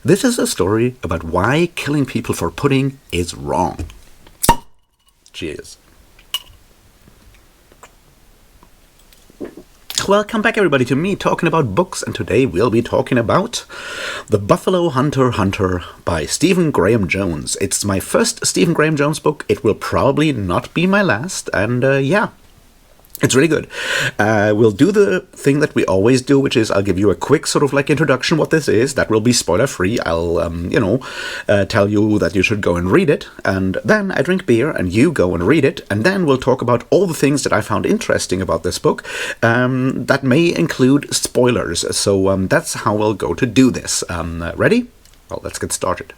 This is a story about why killing people for pudding is wrong. Cheers. Welcome back, everybody, to me talking about books, and today we'll be talking about The Buffalo Hunter by Stephen Graham Jones. It's my first Stephen Graham Jones book. It will probably not be my last, and yeah. It's really good. We'll do the thing that we always do, which is I'll give you a quick sort of like introduction what this is. That will be spoiler free. I'll, tell you that you should go and read it. And then I drink beer and you go and read it. And then we'll talk about all the things that I found interesting about this book that may include spoilers. So that's how we'll go to do this. Ready? Well, let's get started.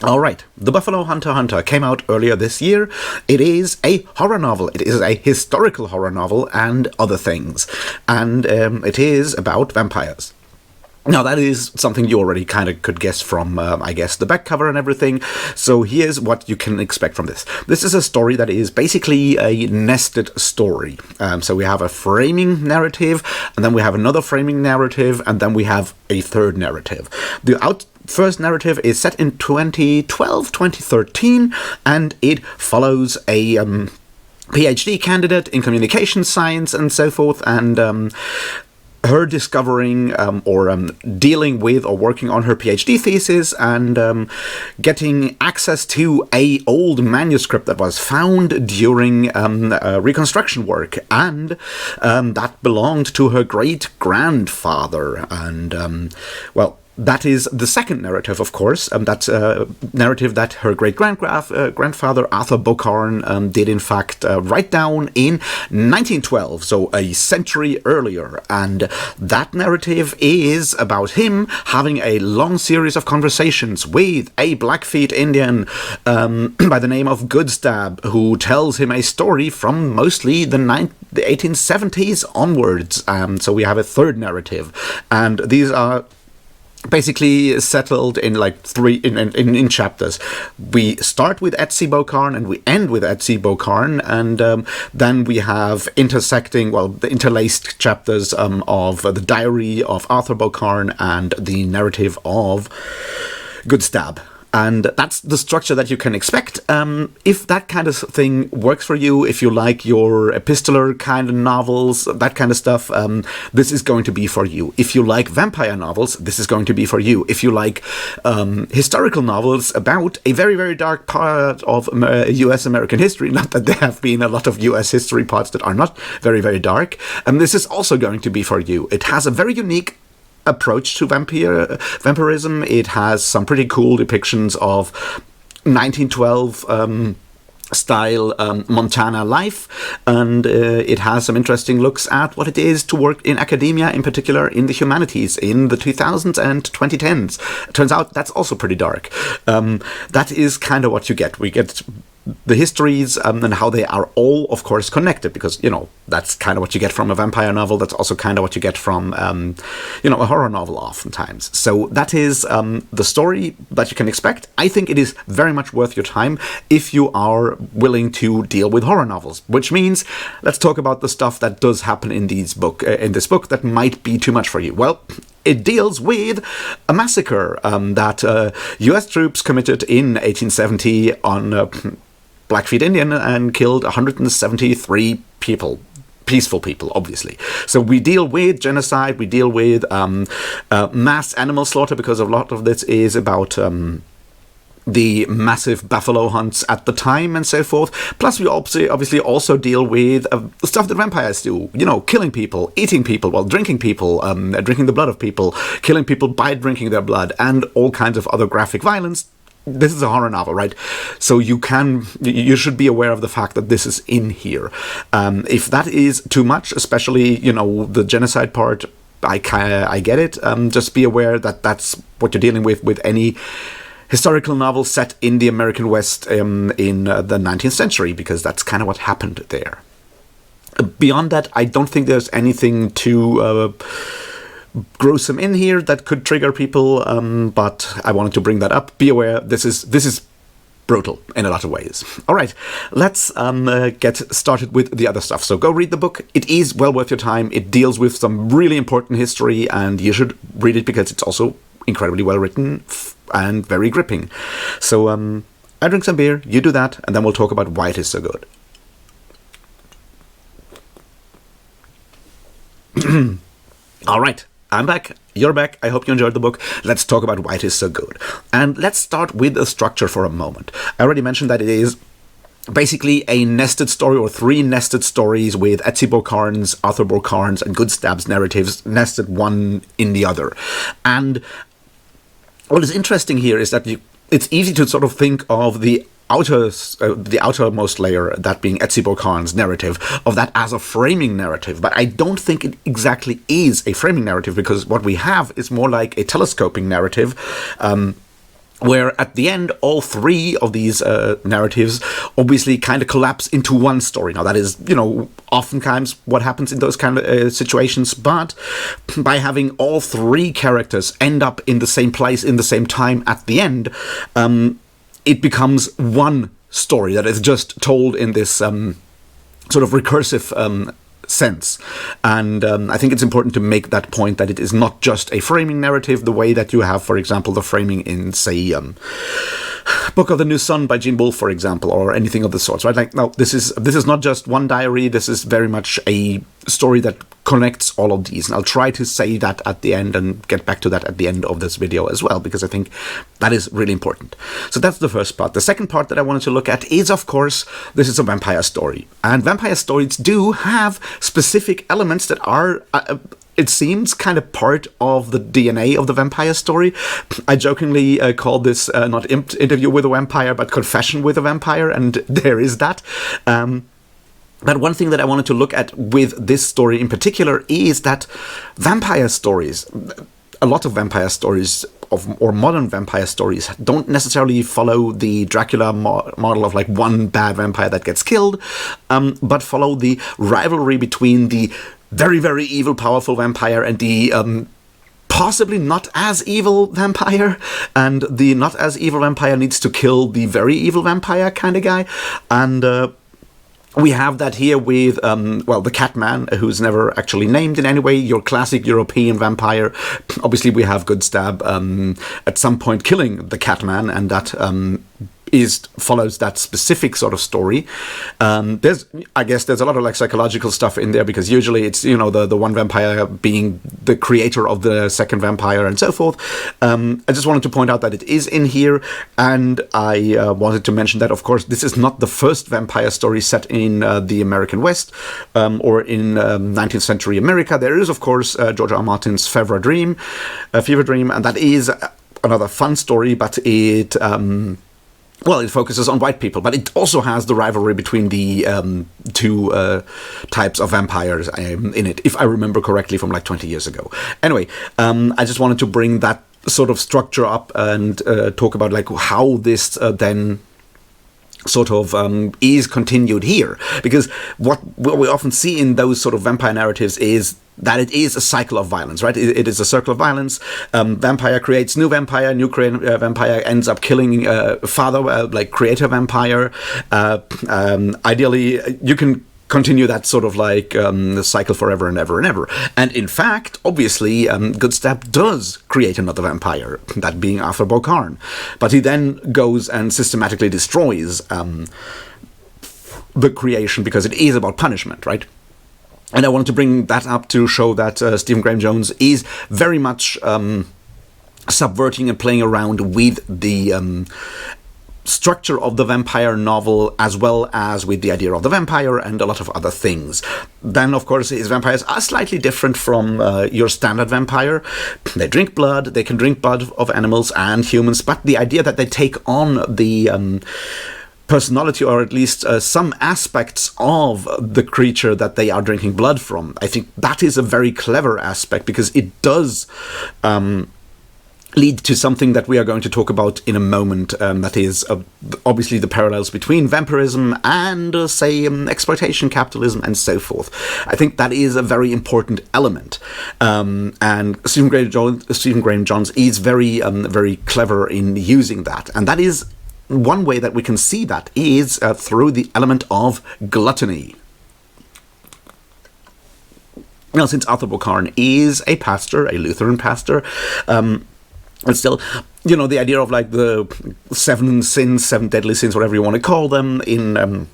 All right, The Buffalo Hunter came out earlier this year. It is a horror novel. It is a historical horror novel and other things. And it is about vampires. Now, that is something you already kind of could guess from, I guess, the back cover and everything. So here's what you can expect from this. This is a story that is basically a nested story. So we have a framing narrative, and then we have another framing narrative, and then we have a third narrative. The first narrative is set in 2013, and it follows a PhD candidate in communication science and so forth, and her discovering or dealing with or working on her PhD thesis and getting access to a old manuscript that was found during reconstruction work, and that belonged to her great-grandfather. And, that is the second narrative, of course. That's a narrative that her great-grandfather, Arthur Bocarn, did in fact write down in 1912, so a century earlier. And that narrative is about him having a long series of conversations with a Blackfeet Indian by the name of Goodstab, who tells him a story from mostly the 1870s onwards. So we have a third narrative. And these are basically settled in like three in chapters. We start with Etsy Bocarn and we end with Etsy Bocarn, and then we have the interlaced chapters of the diary of Arthur Bocarn and the narrative of Goodstab. And that's the structure that you can expect. If that kind of thing works for you, if you like your epistolar kind of novels, that kind of stuff, this is going to be for you. If you like vampire novels, this is going to be for you. If you like historical novels about a very, very dark part of U.S. American history, not that there have been a lot of U.S. history parts that are not very, very dark, this is also going to be for you. It has a very unique approach to vampirism. It has some pretty cool depictions of 1912 style Montana life, and it has some interesting looks at what it is to work in academia, in particular in the humanities in the 2000s and 2010s. It turns out that's also pretty dark. That is kind of what you get. We get the histories and how they are all, of course, connected, because, that's kind of what you get from a vampire novel. That's also kind of what you get from, a horror novel oftentimes. So that is the story that you can expect. I think it is very much worth your time if you are willing to deal with horror novels, which means let's talk about the stuff that does happen in this book that might be too much for you. Well, it deals with a massacre that U.S. troops committed in 1870 on Blackfeet Indian and killed 173 people. Peaceful people, obviously. So we deal with genocide, we deal with mass animal slaughter, because a lot of this is about the massive buffalo hunts at the time and so forth. Plus, we obviously also deal with stuff that vampires do. Killing people, eating people, drinking people, drinking the blood of people, killing people by drinking their blood, and all kinds of other graphic violence. This is a horror novel, right? So you should be aware of the fact that this is in here. If that is too much, especially, the genocide part, I get it. Just be aware that that's what you're dealing with any historical novel set in the American West in the 19th century, because that's kind of what happened there. Beyond that, I don't think there's anything too gruesome in here that could trigger people, but I wanted to bring that up. Be aware, this is brutal in a lot of ways. All right, let's get started with the other stuff. So go read the book. It is well worth your time. It deals with some really important history, and you should read it because it's also incredibly well written and very gripping. So I drink some beer, you do that, and then we'll talk about why it is so good. All right, I'm back. You're back. I hope you enjoyed the book. Let's talk about why it is so good. And let's start with the structure for a moment. I already mentioned that it is basically a nested story, or 3 nested stories with Etsy Bocarn's, Arthur Bocarn's, and Goodstab's narratives nested one in the other. And what is interesting here is that it's easy to sort of think of the outermost layer, that being Etsy Bocarn's narrative, of that as a framing narrative. But I don't think it exactly is a framing narrative, because what we have is more like a telescoping narrative, where at the end, all 3 of these narratives obviously kind of collapse into one story. Now, that is, oftentimes what happens in those kind of situations, but by having all 3 characters end up in the same place, in the same time at the end, it becomes one story that is just told in this sort of recursive sense. And I think it's important to make that point, that it is not just a framing narrative the way that you have, for example, the framing in, say, Book of the New Sun by Gene Wolfe, for example, or anything of the sorts, right? Like, no, this is not just one diary. This is very much a story that connects all of these. And I'll try to say that at the end and get back to that at the end of this video as well, because I think that is really important. So that's the first part. The second part that I wanted to look at is, of course, this is a vampire story. And vampire stories do have specific elements that are it seems kind of part of the DNA of the vampire story. I jokingly called this not interview with a vampire, but confession with a vampire, and there is that. But one thing that I wanted to look at with this story in particular is that vampire stories, a lot of vampire stories, or modern vampire stories, don't necessarily follow the Dracula model of like one bad vampire that gets killed, but follow the rivalry between the very, very evil, powerful vampire and the possibly not as evil vampire, and the not as evil vampire needs to kill the very evil vampire kind of guy. And we have that here with, the Catman, who's never actually named in any way, your classic European vampire. Obviously, we have Goodstab at some point killing the Catman, and that follows that specific sort of story. I guess there's a lot of like psychological stuff in there, because usually it's, the one vampire being the creator of the second vampire and so forth. I just wanted to point out that it is in here, and I wanted to mention that, of course, this is not the first vampire story set in the American West, or in 19th century America. There is, of course, George R. R. Martin's Fever Dream, and that is another fun story, but it focuses on white people, but it also has the rivalry between the 2 types of vampires in it, if I remember correctly, from like 20 years ago. Anyway, I just wanted to bring that sort of structure up and talk about like how this then sort of is continued here, because what we often see in those sort of vampire narratives is that it is a cycle of violence, right? It is a circle of violence. Vampire creates new vampire, vampire ends up killing father, like creator vampire. Ideally, you can continue that sort of like cycle forever and ever and ever. And in fact, obviously, Goodstab does create another vampire, that being Arthur Bocarn. But he then goes and systematically destroys the creation, because it is about punishment, right? And I wanted to bring that up to show that Stephen Graham Jones is very much subverting and playing around with the structure of the vampire novel, as well as with the idea of the vampire and a lot of other things. Then, of course, his vampires are slightly different from your standard vampire. They drink blood, they can drink blood of animals and humans, but the idea that they take on the personality, or at least some aspects of the creature that they are drinking blood from, I think that is a very clever aspect, because it does lead to something that we are going to talk about in a moment, that is obviously the parallels between vampirism and, exploitation capitalism and so forth. I think that is a very important element, and Stephen Graham Jones is very, very clever in using that, and that is one way that we can see that is through the element of gluttony. Now, since Arthur Bocarn is a pastor, a Lutheran pastor, and still, the idea of like the 7 sins, 7 deadly sins, whatever you want to call them, in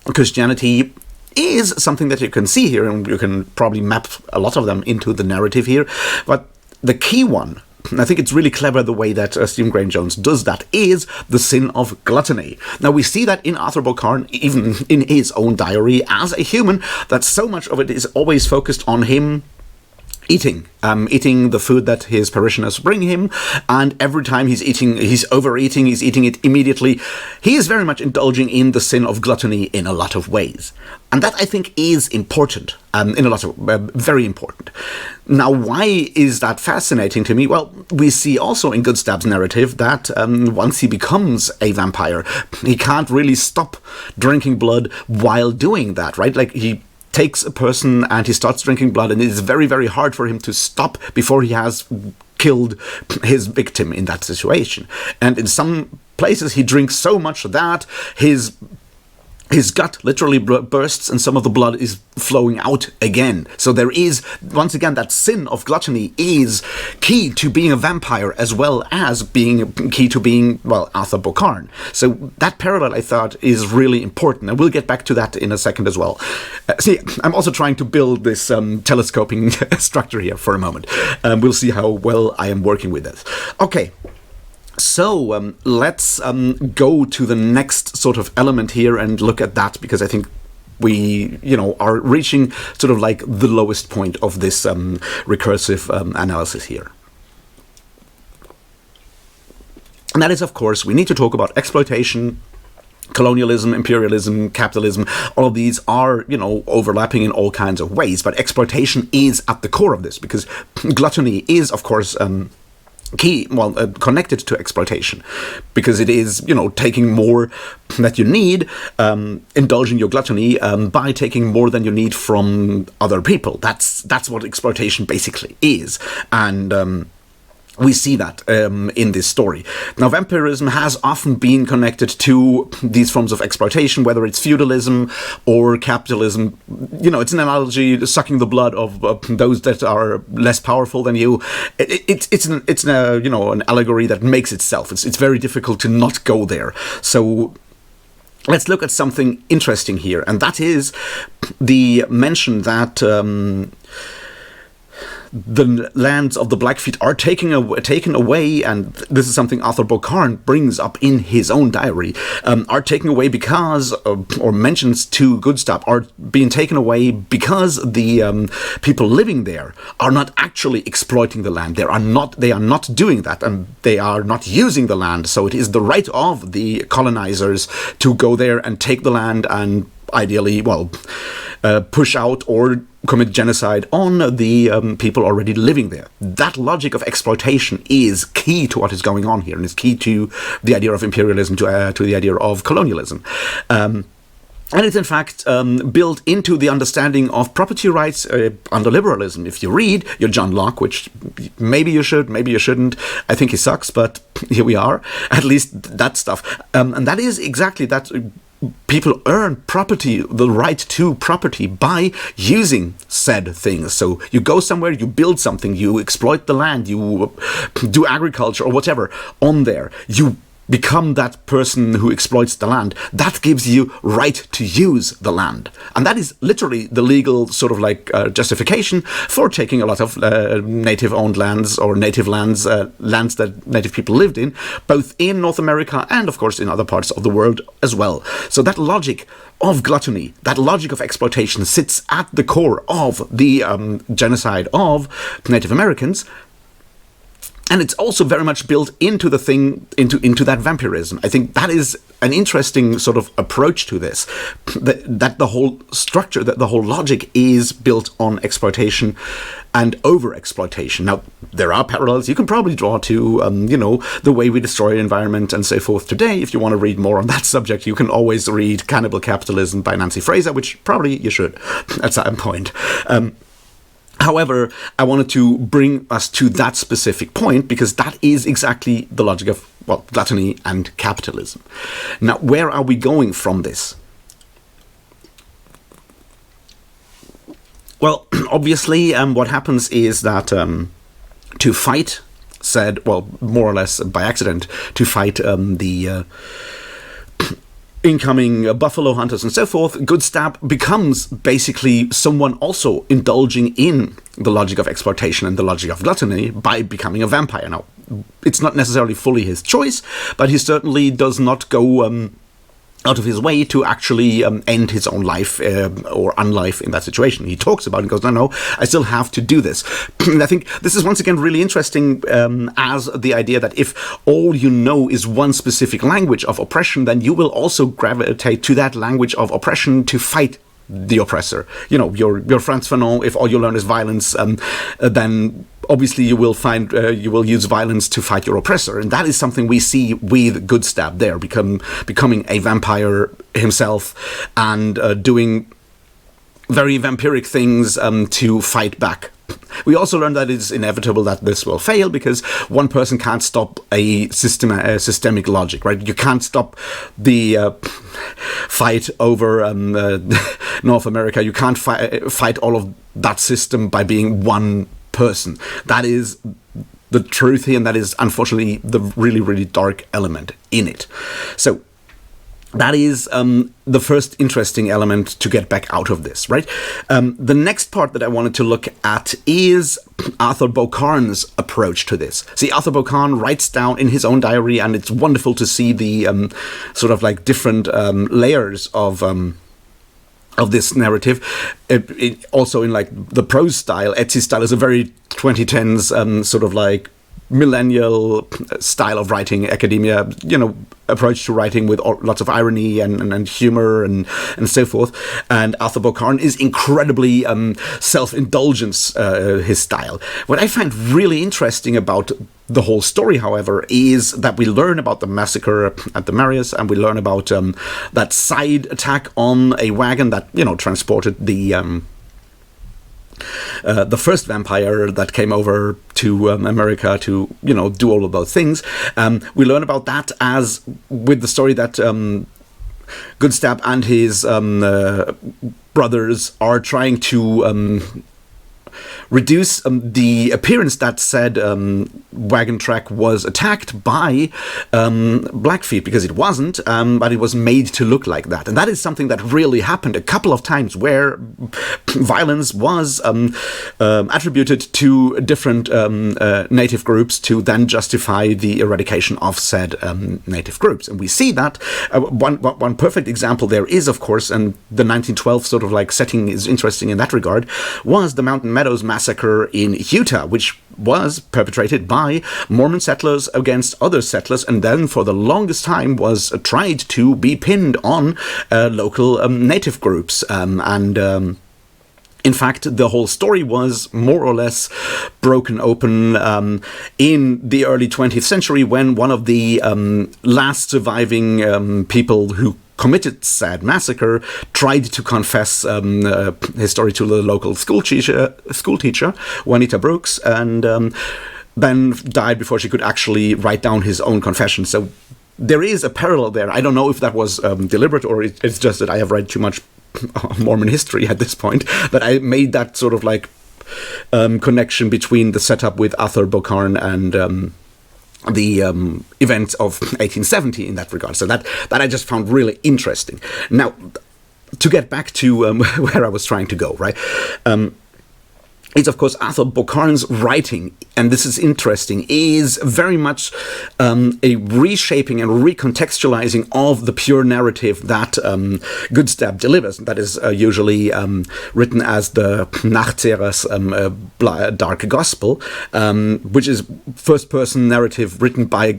Christianity is something that you can see here, and you can probably map a lot of them into the narrative here. But the key one, and I think it's really clever the way that Stephen Graham-Jones does that, is the sin of gluttony. Now, we see that in Arthur Bocarn, even in his own diary as a human, that so much of it is always focused on him eating the food that his parishioners bring him, and every time he's overeating, he's eating it immediately. He is very much indulging in the sin of gluttony in a lot of ways. And that, I think, is important, very important. Now, why is that fascinating to me? Well, we see also in Goodstab's narrative that once he becomes a vampire, he can't really stop drinking blood while doing that, right? Like, he takes a person and he starts drinking blood, and it is very, very hard for him to stop before he has killed his victim in that situation. And in some places he drinks so much that his gut literally bursts and some of the blood is flowing out again. So there is, once again, that sin of gluttony is key to being a vampire as well as being key to being, Arthur Bocarn. So that parallel, I thought, is really important. And we'll get back to that in a second as well. See, I'm also trying to build this telescoping structure here for a moment. We'll see how well I am working with this. Okay. So let's go to the next sort of element here and look at that, because I think we, are reaching sort of like the lowest point of this recursive analysis here. And that is, of course, we need to talk about exploitation, colonialism, imperialism, capitalism. All of these are, overlapping in all kinds of ways, but exploitation is at the core of this, because gluttony is, of course, connected to exploitation, because it is, taking more that you need, indulging your gluttony by taking more than you need from other people. That's what exploitation basically is, and we see that in this story. Now, vampirism has often been connected to these forms of exploitation, whether it's feudalism or capitalism. It's an analogy, sucking the blood of those that are less powerful than you. It's an allegory that makes itself. It's very difficult to not go there. So let's look at something interesting here, and that is the mention that the lands of the Blackfeet are taken away, and this is something Arthur Bocarn brings up in his own diary, are taken away because, or mentions to Goodstab, are being taken away because the people living there are not actually exploiting the land. They are not doing that, and they are not using the land. So it is the right of the colonizers to go there and take the land and ideally, push out or commit genocide on the people already living there. That logic of exploitation is key to what is going on here, and is key to the idea of imperialism, to the idea of colonialism. And it's in fact built into the understanding of property rights under liberalism. If you read your John Locke, which maybe you should, maybe you shouldn't, I think he sucks, but here we are, at least that stuff. And that is exactly that. People earn property, the right to property, by using said things. So you go somewhere, you build something, you exploit the land, you do agriculture or whatever on there. You become that person who exploits the land. That gives you right to use the land. And that is literally the legal sort of like justification for taking a lot of native-owned lands or native lands, lands that native people lived in, both in North America and, of course, in other parts of the world as well. So that logic of gluttony, that logic of exploitation sits at the core of the genocide of Native Americans. And it's also very much built into the thing, into that vampirism. I think that is an interesting sort of approach to this, that the whole structure, that the whole logic is built on exploitation and over-exploitation. Now, there are parallels you can probably draw to, the way we destroy the environment and so forth today. If you want to read more on that subject, you can always read Cannibal Capitalism by Nancy Fraser, which probably you should at some point. However, I wanted to bring us to that specific point because that is exactly the logic of, well, gluttony and capitalism. Now, where are we going from this? Well, obviously, what happens is that to fight said, well, more or less by accident, to fight the incoming buffalo hunters and so forth, Goodstab becomes basically someone also indulging in the logic of exploitation and the logic of gluttony by becoming a vampire. Now, it's not necessarily fully his choice, but he certainly does not go out of his way to actually end his own life or unlife in that situation. He talks about it and goes, no, I still have to do this. And I think this is once again really interesting as the idea that if all you know is one specific language of oppression, then you will also gravitate to that language of oppression to fight the oppressor. You know, your Frantz Fanon, if all you learn is violence, then obviously you will find you will use violence to fight your oppressor, and that is something we see with Goodstab there, becoming a vampire himself and doing very vampiric things to fight back. We also learned that it's inevitable that this will fail because one person can't stop a systemic logic, right? You can't stop the fight over North America. You can't fight all of that system by being one person. That is the truth here, and that is unfortunately the really, really dark element in it. So that is the first interesting element to get back out of this, right? The next part that I wanted to look at is Arthur Bocarn's approach to this. See, Arthur Bocarn writes down in his own diary, and it's wonderful to see the sort of like different layers of this narrative. It also in like the prose style, Etsy's style is a very 2010s sort of like millennial style of writing, academia, approach to writing with lots of irony and humor and so forth. And Arthur Bocarn is incredibly self-indulgence, his style. What I find really interesting about the whole story, however, is that we learn about the massacre at the Marius, and we learn about that side attack on a wagon that, transported the first vampire that came over to America to, do all of those things. We learn about that as with the story that Goodstab and his brothers are trying to reduce the appearance that said wagon track was attacked by Blackfeet, because it wasn't, but it was made to look like that. And that is something that really happened a couple of times, where violence was attributed to different native groups to then justify the eradication of said native groups. And we see that one perfect example there is, of course, and the 1912 sort of like setting is interesting in that regard, was the Mountain Meadows massacre in Utah, which was perpetrated by Mormon settlers against other settlers, and then for the longest time was tried to be pinned on local native groups. In fact, the whole story was more or less broken open in the early 20th century when one of the last surviving people who committed said massacre tried to confess his story to the local school teacher, Juanita Brooks, and then died before she could actually write down his own confession. So there is a parallel there. I don't know if that was deliberate, or it's just that I have read too much Mormon history at this point, that I made that sort of like connection between the setup with Arthur Bocarn and the events of 1870 in that regard. So that I just found really interesting. Now, to get back to where I was trying to go, right? It's, of course, Arthur Bocarn's writing, and this is interesting, is very much a reshaping and recontextualizing of the pure narrative that Goodstab delivers. That is usually written as the Nachtzehrers dark gospel, which is first-person narrative written by,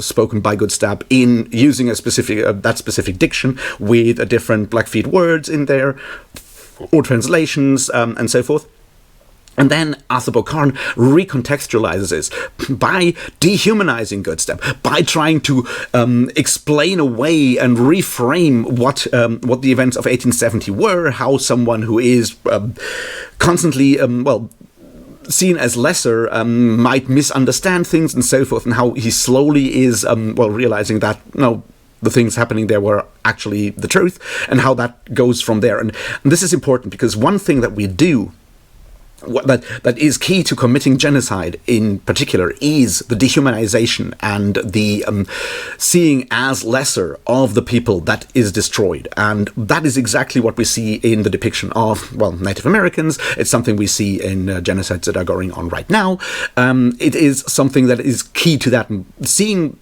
spoken by Goodstab in using a specific that specific diction with different Blackfeet words in there, or translations, and so forth. And then Arthur Bocarn recontextualizes this by dehumanizing Goodstab, by trying to explain away and reframe what the events of 1870 were, how someone who is constantly, seen as lesser, might misunderstand things and so forth, and how he slowly is, realizing that, no, the things happening there were actually the truth, and how that goes from there. And this is important, because one thing that we do that is key to committing genocide in particular is the dehumanization and the seeing as lesser of the people that is destroyed. And that is exactly what we see in the depiction of, Native Americans. It's something we see in genocides that are going on right now. It is something that is key to that. And seeing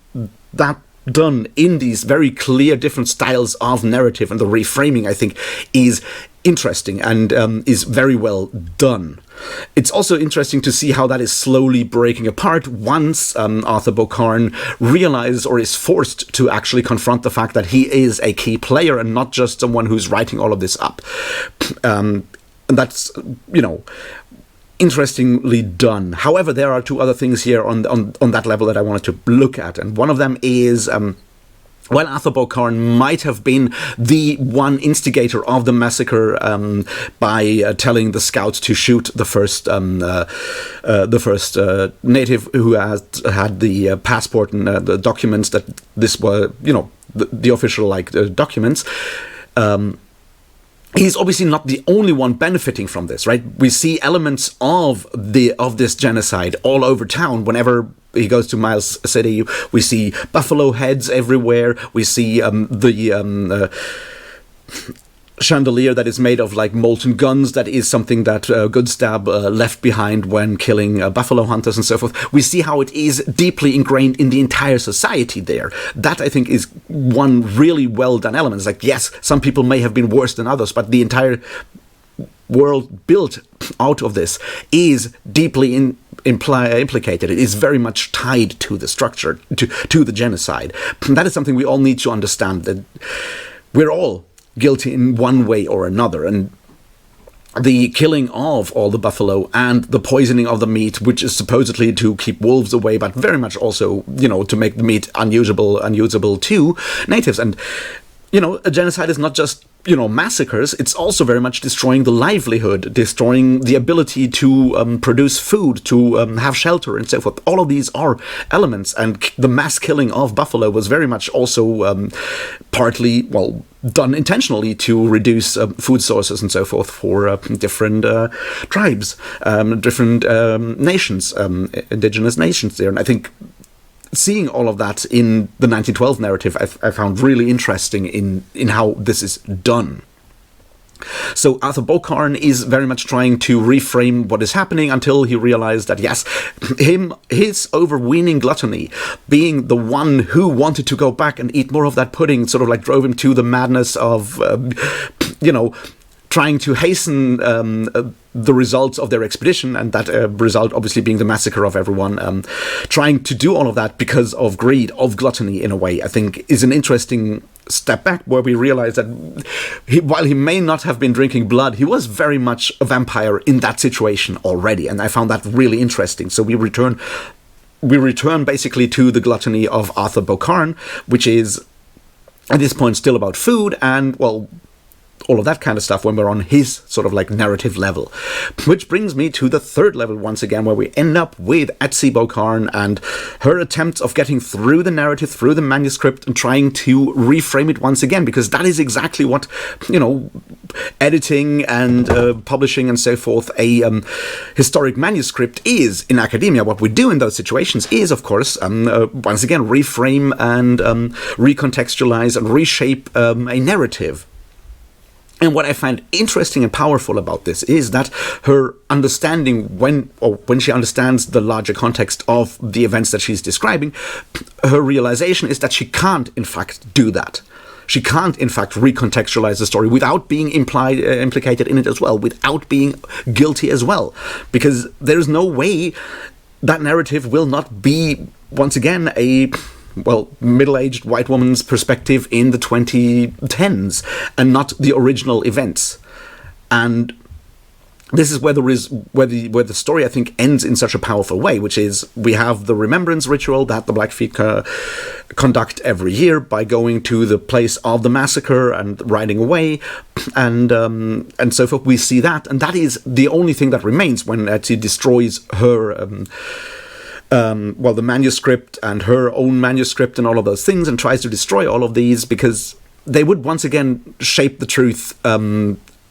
that done in these very clear different styles of narrative, and the reframing, I think, is interesting and is very well done. It's also interesting to see how that is slowly breaking apart once Arthur Bocarn realizes, or is forced to actually confront the fact that he is a key player and not just someone who's writing all of this up. And that's, interestingly done. However, there are two other things here on that level that I wanted to look at, and one of them is, while Arthur Bocarn might have been the one instigator of the massacre by telling the scouts to shoot the first native who had the passport and the documents that this were, the official documents. He's obviously not the only one benefiting from this, right? We see elements of this genocide all over town. Whenever he goes to Miles City, we see buffalo heads everywhere. We see the chandelier that is made of molten guns. That is something that Goodstab left behind when killing buffalo hunters and so forth. We see how it is deeply ingrained in the entire society there. That, I think, is one really well done element. It's yes, some people may have been worse than others, but the entire world built out of this is deeply implicated. It is very much tied to the structure, to the genocide. That is something we all need to understand, that we're all guilty in one way or another, and the killing of all the buffalo and the poisoning of the meat, which is supposedly to keep wolves away, but very much also, to make the meat unusable to natives. And, a genocide is not just, massacres. It's also very much destroying the livelihood, destroying the ability to produce food, to have shelter and so forth. All of these are elements, and the mass killing of buffalo was very much also partly, done intentionally to reduce food sources and so forth for different tribes, different nations, indigenous nations there. And I think seeing all of that in the 1912 narrative, I found really interesting in how this is done. So Arthur Bocarn is very much trying to reframe what is happening until he realized that, yes, his overweening gluttony, being the one who wanted to go back and eat more of that pudding, sort of drove him to the madness of, trying to hasten the results of their expedition, and that result obviously being the massacre of everyone. Trying to do all of that because of greed, of gluttony in a way, I think is an interesting step back, where we realize that while he may not have been drinking blood, he was very much a vampire in that situation already, and I found that really interesting. So we return basically to the gluttony of Arthur Bocarn, which is at this point still about food and, all of that kind of stuff when we're on his sort of narrative level. Which brings me to the third level once again, where we end up with Etsy Bocarn and her attempts of getting through the narrative, through the manuscript, and trying to reframe it once again, because that is exactly what, editing and publishing and so forth a historic manuscript is in academia. What we do in those situations is, of course, once again, reframe and recontextualize and reshape a narrative. And what I find interesting and powerful about this is that her understanding, when she understands the larger context of the events that she's describing, her realization is that she can't, in fact, do that. She can't, in fact, recontextualize the story without being implicated in it as well, without being guilty as well. Because there's no way that narrative will not be, once again, a middle-aged white woman's perspective in the 2010s, and not the original events. And this is where the story, I think, ends in such a powerful way, which is we have the remembrance ritual that the Blackfeet conduct every year by going to the place of the massacre and riding away, and so forth. We see that, and that is the only thing that remains when she destroys her. The manuscript and her own manuscript and all of those things, and tries to destroy all of these because they would once again shape the truth.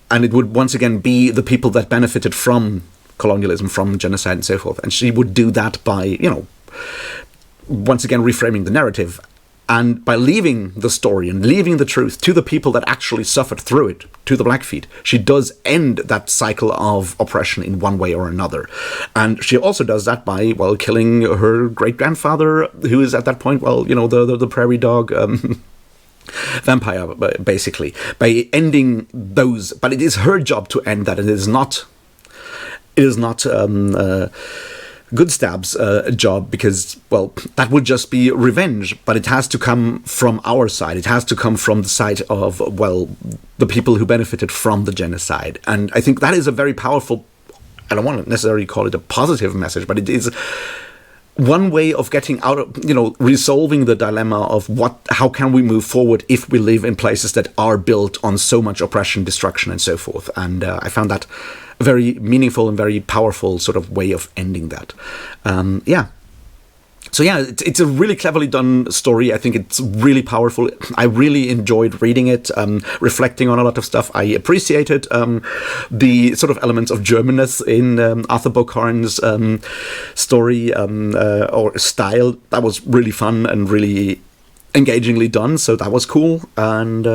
And it would once again be the people that benefited from colonialism, from genocide and so forth. And she would do that by, once again reframing the narrative. And by leaving the story and leaving the truth to the people that actually suffered through it, to the Blackfeet, she does end that cycle of oppression in one way or another. And she also does that by, killing her great-grandfather, who is at that point, the prairie dog... vampire, basically, by ending those. But it is her job to end that. It is not Good Stab's job, because that would just be revenge. But it has to come from our side. It has to come from the side of the people who benefited from the genocide. And I think that is a very powerful. I don't want to necessarily call it a positive message, but it is one way of getting out of, resolving the dilemma of how can we move forward if we live in places that are built on so much oppression, destruction, and so forth. And I found that a very meaningful and very powerful sort of way of ending that. So it's a really cleverly done story. I think it's really powerful. I really enjoyed reading it, reflecting on a lot of stuff. I appreciated the sort of elements of Germanness in Arthur Bocarn's story or style. That was really fun and really engagingly done, so that was cool. And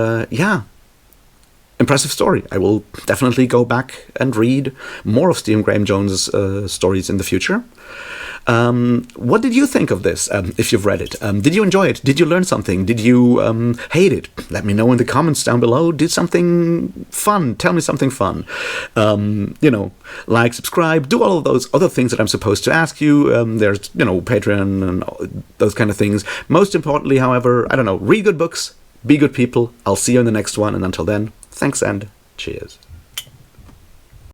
impressive story. I will definitely go back and read more of Stephen Graham Jones's stories in the future. What did you think of this, if you've read it? Did you enjoy it? Did you learn something? Did you hate it? Let me know in the comments down below. Did something fun? Tell me something fun. Like, subscribe, do all of those other things that I'm supposed to ask you. There's, Patreon and those kind of things. Most importantly, however, read good books, be good people. I'll see you in the next one, and until then, thanks and cheers.